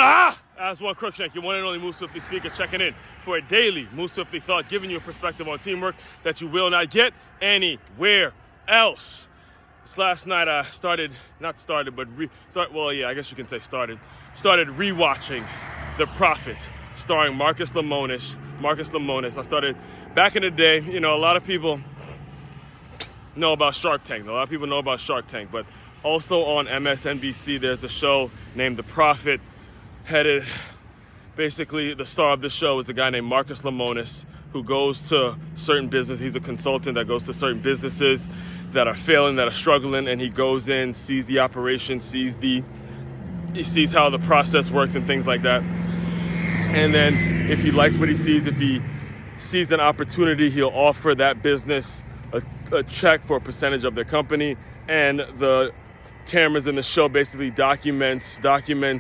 Aswand Cruickshank, your one and only Move Swiftly speaker, checking in for a daily Move Swiftly thought, giving you a perspective on teamwork that you will not get anywhere else. This last night I started rewatching The Prophet, starring Marcus Lemonis. I started back in the day. You know, a lot of people know about Shark Tank. But also on MSNBC, there's a show named The Prophet. Basically, the star of the show is a guy named Marcus Lemonis, who goes to certain businesses. He's a consultant that goes to certain businesses that are failing, that are struggling, and he goes in, sees the operation, he sees how the process works and things like that. And then if he likes what he sees, if he sees an opportunity, he'll offer that business a check for a percentage of their company. And the cameras in the show basically documents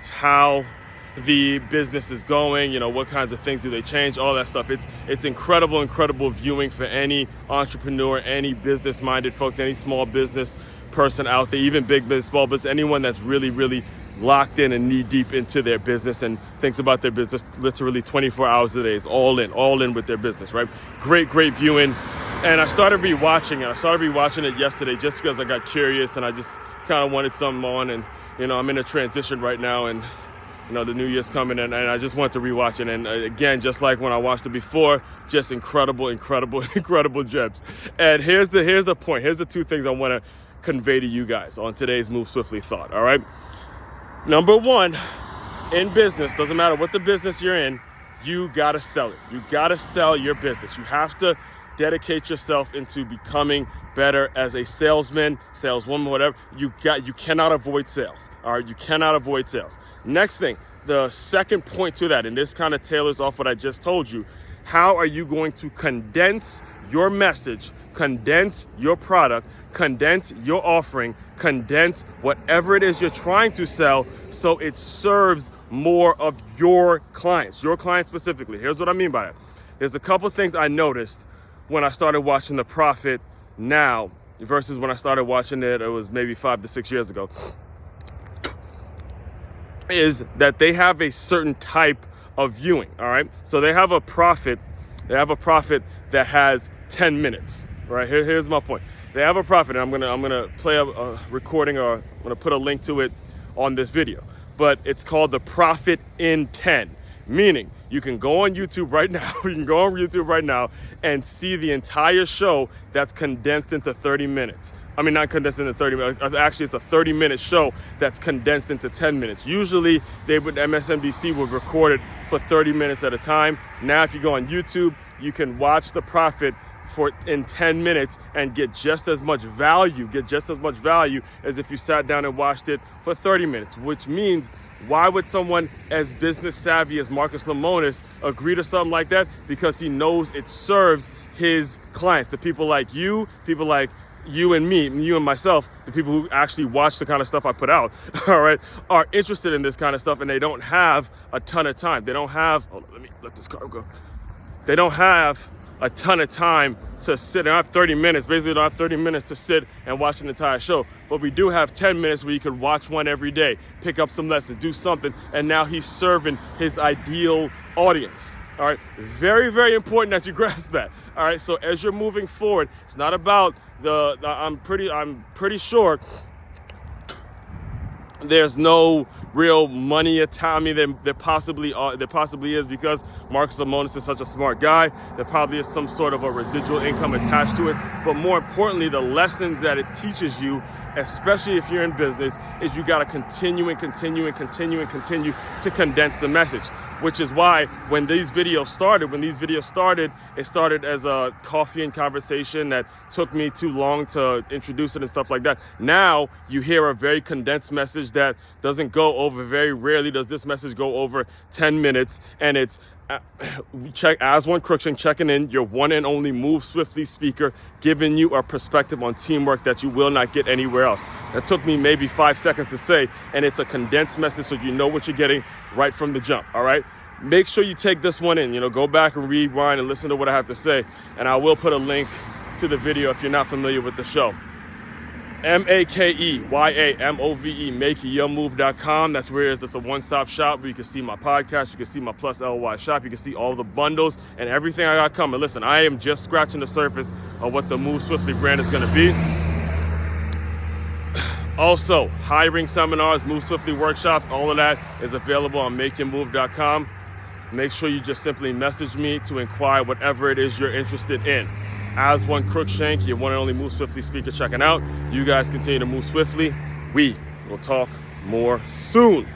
how the business is going, you know, what kinds of things do they change, all that stuff. It's incredible viewing for any entrepreneur, any business-minded folks, any small business person out there, even big business, small business, anyone that's really locked in and knee deep into their business and thinks about their business literally 24 hours a day, is all in with their business, right? Great viewing. And I started rewatching it yesterday just because I got curious and I just kind of wanted something on. And, you know, I'm in a transition right now, and you know, the new year's coming, and I just want to rewatch it. And again, just like when I watched it before, just incredible gems. And here's the point. Here's the two things I want to convey to you guys on today's Move Swiftly thought. All right. Number one, in business, doesn't matter what the business you're in, you got to sell it. You got to sell your business. You have to dedicate yourself into becoming better as a salesman, saleswoman, whatever. You cannot avoid sales. All right. You cannot avoid sales. Next thing, the second point to that, and this kind of tailors off what I just told you, how are you going to condense your message, condense your product, condense your offering, condense whatever it is you're trying to sell so it serves more of your clients specifically. Here's what I mean by it. There's a couple things I noticed when I started watching The Prophet now versus when I started watching it was maybe 5 to 6 years ago, is that they have a certain type of viewing. All right. So they have a prophet that has 10 minutes. Right. Here's my point. They have a prophet, and I'm gonna play a recording, or I'm gonna put a link to it on this video. But it's called The Prophet in 10. Meaning you can go on YouTube right now. And see the entire show that's condensed into 30 minutes. I mean, not condensed into 30 minutes. Actually, it's a 30-minute show that's condensed into 10 minutes. Usually, MSNBC would record it for 30 minutes at a time. Now, if you go on YouTube, you can watch The Prophet in 10 minutes and get just as much value as if you sat down and watched it for 30 minutes, which means, why would someone as business savvy as Marcus Lemonis agree to something like that? Because he knows it serves his clients, the people like you and me, you and myself, the people who actually watch the kind of stuff I put out, all right, are interested in this kind of stuff, and they don't have a ton of time. They don't have, let me let this car go. They don't have a ton of time to sit. They don't have 30 minutes. Basically, they don't have 30 minutes to sit and watch an entire show. But we do have 10 minutes where you could watch one every day, pick up some lessons, do something, and now he's serving his ideal audience. All right, very important that you grasp that. All right, so as you're moving forward, it's not about I'm pretty sure there's no real money attached. I mean, there possibly is, because Marcus Lemonis is such a smart guy. There probably is some sort of a residual income attached to it. But more importantly, the lessons that it teaches you, especially if you're in business, is you got to continue to condense the message. Which is why when these videos started, it started as a coffee and conversation that took me too long to introduce it and stuff like that. Now you hear a very condensed message that doesn't go over, very rarely does this message go over 10 minutes. And it's Aswand Cruickshank checking in, your one and only Move Swiftly speaker, giving you a perspective on teamwork that you will not get anywhere else. That took me maybe 5 seconds to say, and it's a condensed message so you know what you're getting right from the jump. All right. Make sure you take this one in, go back and rewind and listen to what I have to say. And I will put a link to the video if you're not familiar with the show. MakeYamove, makeyourmove.com. That's where it's a one-stop shop where you can see my podcast, you can see my Plus LY shop, you can see all the bundles and everything I got coming. Listen, I am just scratching the surface of what the Move Swiftly brand is going to be. Also, hiring seminars, Move Swiftly workshops, all of that is available on makeyourmove.com. Make sure you just simply message me to inquire whatever it is you're interested in. Aswand Cruickshank, your one and only Move Swiftly speaker, checking out. You guys continue to move swiftly. We will talk more soon.